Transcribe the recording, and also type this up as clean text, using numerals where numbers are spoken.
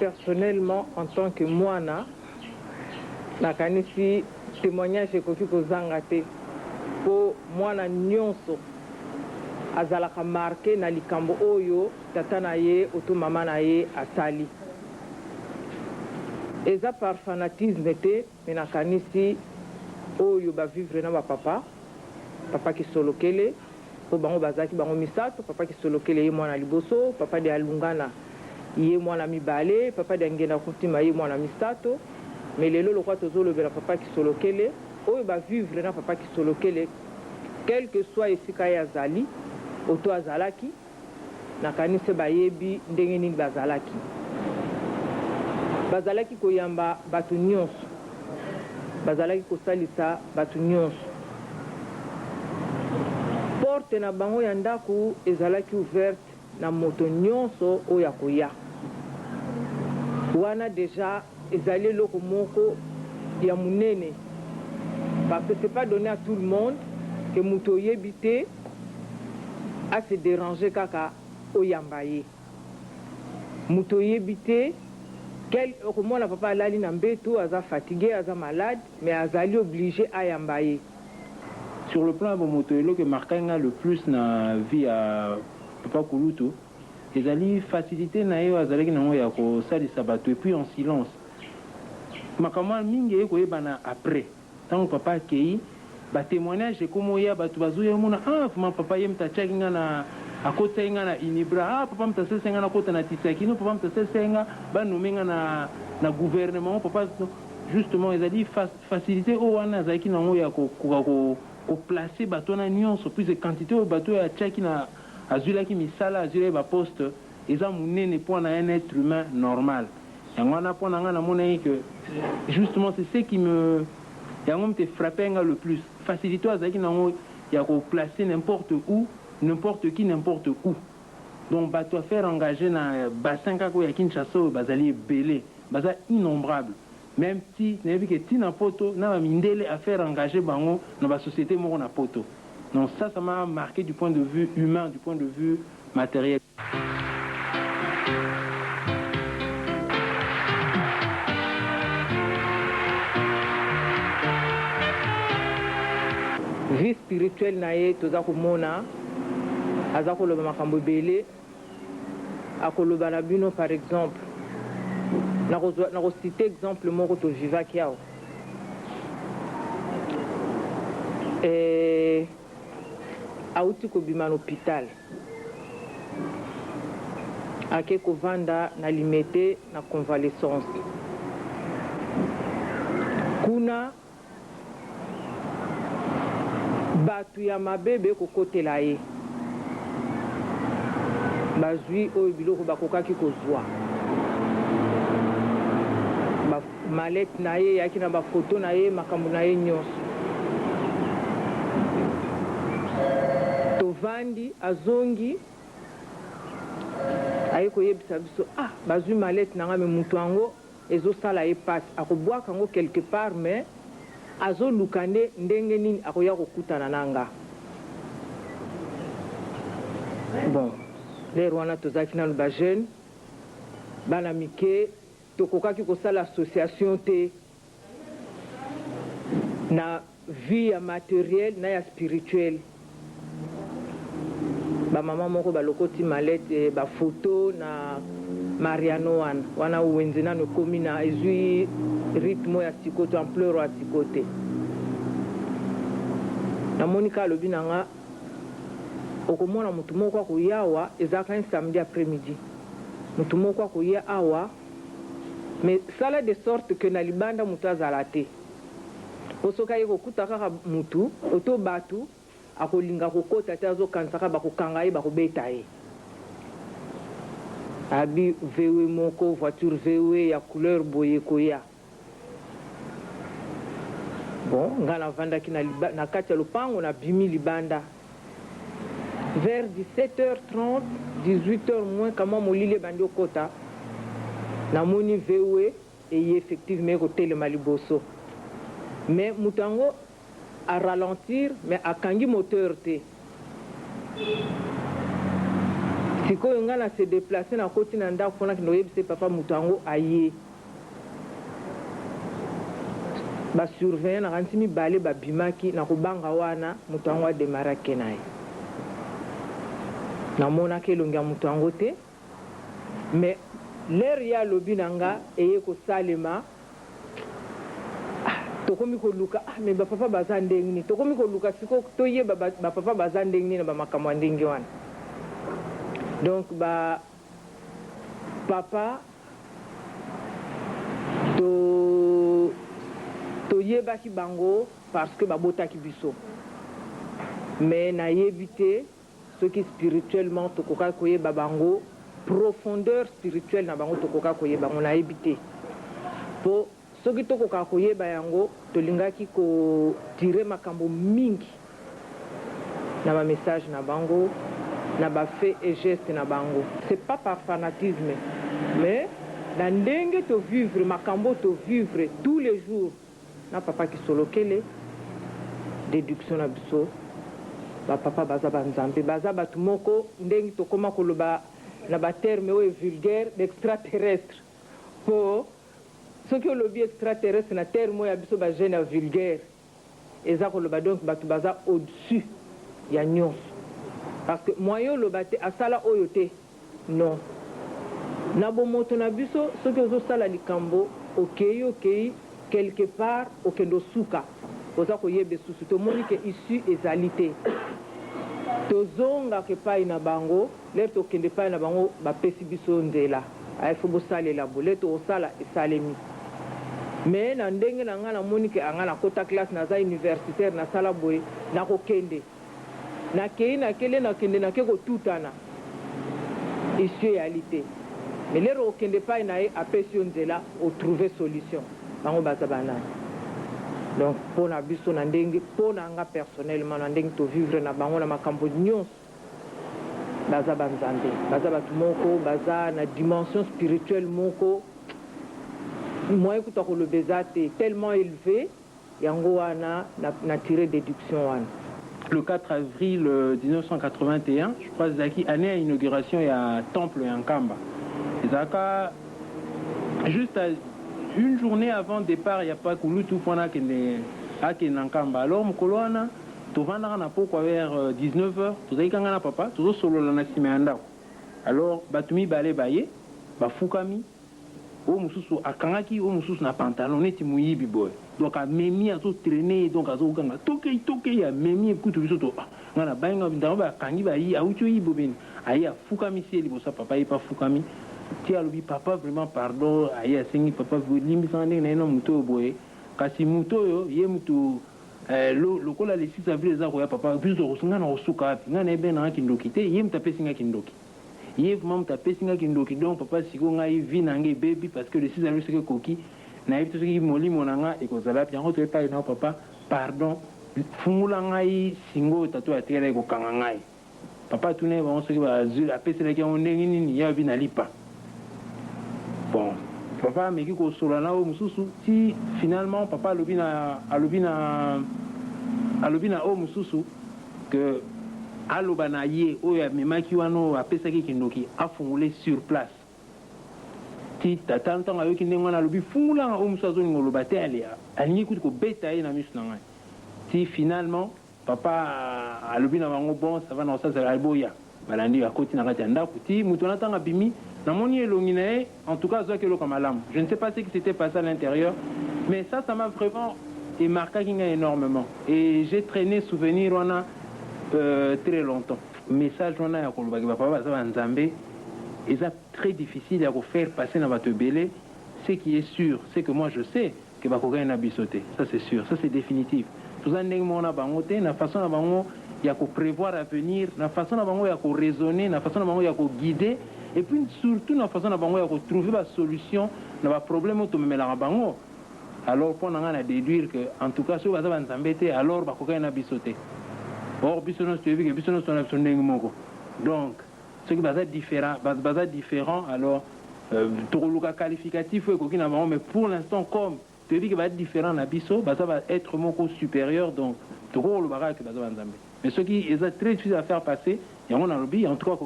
personnellement, en tant que moana, nakanisi témoignage ekoki kozanga te po mwana nyonso azalaka marqué na likambo oyo tata na ye oto mama na ye asali. Eza par fanatisme te, me nakanisi oyo bavivre na bapapa, papa kisolokele, po bango bazaki bango misato, papa kisolokele ye mwana liboso, papa de alungana ye mwana mibale, papa de ngena kutima ye mwana misato, me lelo lokwa tozolobela papa kisolokele, oyo bavivre na papa kisolokele, quel que soit esika ye azali, oto azalaki, nakanisi bayebi ndenge nini bazalaki. Bazalaki koyamba batu nyonso, bazalaki kosalisa batu nyonso. Porte na bango ya ndaku ezalaki ouverte na moto nyonso oya koya. Wana deja ezali loko moko ya munene, parce que c'est pas donné à tout le monde que moto yebite a se déranger kaka oyamba ye. Moto yebite comment la papa alali na mbeto, aza fatigué, aza malade, mais azali obligé à yambaye. Sur le plan de Motoelo, que marquant le plus na vie à Papa Kuluto, ezali facilité na yo azali na ya ko sali sabato et puis en silence. Makama mingi eko yebana après. Tant papa kei ba témoignage comme ya batu bazuya mona vraiment papa yem ta chakinga na akota inga na inibra papa mtasesenga na kota na tisakino papa mtasesenga ba nomenga na gouvernement papa justement ezali facilité o wana zaki na ngo ya ko placer bato na nyonso plus de quantité o bato ya chaki na azula ki misala azula ba poste eza munene pour un être humain normal. Yango na pour nga na mona que justement c'est ce qui me yango me frappé le plus facilité azaki na ngo ya ko placer n'importe où, n'importe qui, n'importe où. Donc, bah, toi faire engager dans le bassin kako ya Kinshasa, bazali belé, baza innombrable. Même si, n'avez que tina poto, n'a mindele à faire engager bango dans la société moro na poto. Donc ça m'a marqué du point de vue humain, du point de vue matériel. Vie spirituelle nae toza komona aza koloba makambo ebele akoloba na bino par exemple nakosite exemple moko tovivaki awa auti kobima na hôpital ake kovanda na limete na convalescence kuna batu ya mabebe kokotela ye bazwi oyo biloko bakokaki kozwa malete na ye yaki na bafoto na ye makambo na ye nyonso tovandi azongi aye koyebisa biso bazwi malete na nga me mutu yango ezosala ye pasi akobwaka yango quelque part mais azoluka nde ndenge nini akoya kokutana na nga. Bon lero wana tozalaki nanu bajeune bana mike tokokaki kosala association te na vie ya matériel na ya spirituel. Bamama moko balokoti malete bafoto na Mariano wana uwenze nano komi na ezwi rythme ya sikoto ampleur ya sikote na monika alobi nanga okomona mutu moko akoyawa ezaka un samedi après-midi mutu moko akoya awa mais sala de sorte que na libanda mutu azala te osoka ye kokuta kaka mutu oto batu akolinga kokota te azokanisaka bakokanga ye bakobeta ye abi VW moko voiture VW ya couleur boye koya bon nga navandaki na kati ya lopango na bimi libanda vers 17h30 18h moins kama molile bandi okota namoni VW eye effectivement kotelema liboso mais mutango a ralentir mais akangi moteur te sikoyo nga na se déplacer na koti na ndako mpona kende oyebisa papa moto yango aye basurveillant na kanisi mibale babimaki na kobanga wana moto yango ademare ake na ye namonaki elongi ya moto yango te mais lere ye alobi na nga eye kosalema tokomi koluka mais bapapa baza ndenge nini tokomi koluka siko toyeba bapapa baza ndenge nini na bamakambo ya ndenge wana donc papa toyebaki bango parce que babotaki biso mais nayebi te soki spirituellement tokoka koyeba bango profondeur spirituelle na bango tokoka koyeba bango nayebi te po soki tokoka koyeba yango tolingaki kotire makambo mingi na bamessage na bango na bafait et geste na bango c'est pas par fanatisme mais na ndenge tovivre makambo tovivre tous les jours na papa kisolokele déduction na biso bapapa baza banzambe baza bato moko ndenge tokoma koloba na baterme oyo vulgaire d'extraterrestre po soki olobi extraterrestre na terme oyo ya biso bagene ya vulgaire eza koloba donc bato baza au-dessus ya nyonso parce que moyen oloba te asala oyo te non na bomoto na biso soki ozosala likambo okei quelque part okende osuka oza koyeba esusu tomoni ke issue ezali te tozongaka epai na bango lere tokende epai na bango bapesi biso nzela ayefo bosalela bo lere tokosala esalemi mais na ndenge na nga namoni ke anga nakota classe naza universitaire nasala boye nakokende nakei nakele nakende nake kotutana issue eyali te mais lere okende epai na ye apesi yo nzela otrouve solution bango baza banani donc mpo na biso na ndenge mpo na nga personnellement na ndenge tovivre na bango na makambo nyonso baza banzambe baza bato moko baza na dimension spirituelle moko moyen kuta koloba eza te tellement élevé yango wana na tiré déduction wana. Le 4 avril 1981, je crois ezalaki année ya inauguration ya temple ya Nkamba ezalaka juste à une journée avant départ ya pa kulutu mpona akende na Nkamba. Alors mokolo wana tovandaka na pokwa vers 19h tozalaki kanga na papa tozosolola na nsima ya ndako. Alors bato mibale baye bafukami oyo mosusu akangaki oyo mosusu na pantalon neti moyibi boye donc amemi azotraîne donc azokanga tokei amemi ekutu biso to nga na bayenga ntango bakangi bayi awuti oyibo beni aye afukamisi ye liboso papa ye pa fukami ti alobi papa vraiment pardon aye asengi papa limbisanga ndenge na ye na moto oyo boye kasi moto oyo ye moto lokola le 6 avril eza koya papa biso nga na kosuka wapi nga na yebe nanga kindoki te ye moto apesinga kindoki ye vraiment moto apesinga kindoki donc papa siko ngai vi na ngai bebi parce que le 6 avril soki koki nayebi to soki molimo na nga ekozala pi yango toyepai na papa pardon fungula ngai singo tato atikala ekokanga ngai papa atuna ye bango soki bazwi apeselaki yango ndenge nini ye abi nalipa bon papa ameki kosola na oyo mosusu ti finalement papa alobi na oyo mosusu que aloba na ye oyo amemaki wana oyo apesaki kindoki afungule sur place ti tata ntango ayoki ndenge wana alobi fungulanga oyo mosusu azolinga oloba te alingi kuti kobeta ye na miso na ngai ti finalement papa alobi na bango bon ça va na kosasala boya balandi akoti na kati ya ndako ti moto wana ntango abimi namoni elongi na ye en tout cas azwaki eloko malamu je ne sais pas ce qui s'était passé à l'intérieur mais ça m'a vraiment marqué nga énormément et j'ai traîné souvenir wana très longtemps message wana ya kolobaki bapapa baza banzambe eza très difficile à faire passer dans votre belé. Ce qui est sûr, c'est que moi je sais que bakoka na bisoté. Ça c'est sûr, ça c'est définitif. Tout ça ndenge mona bangote na façon na bango ya ko prévoir l'avenir, na façon na bango ya ko raisonner, na façon na bango ya ko guider et puis surtout na façon na bango ya ko trouver la solution na ba problème to memela bango. Alors pour na déduire que en tout cas ceux baza banzambete alors bakoka na bisoté. Or bisono tu vu que bisono son ndenge moko. Donc ce qui est différent, alors le qualificatif mais pour l'instant comme tu dis que va être différent ça va être mon cours supérieur donc mais ce qui est très difficile à faire passer il y a un lobby en tout cas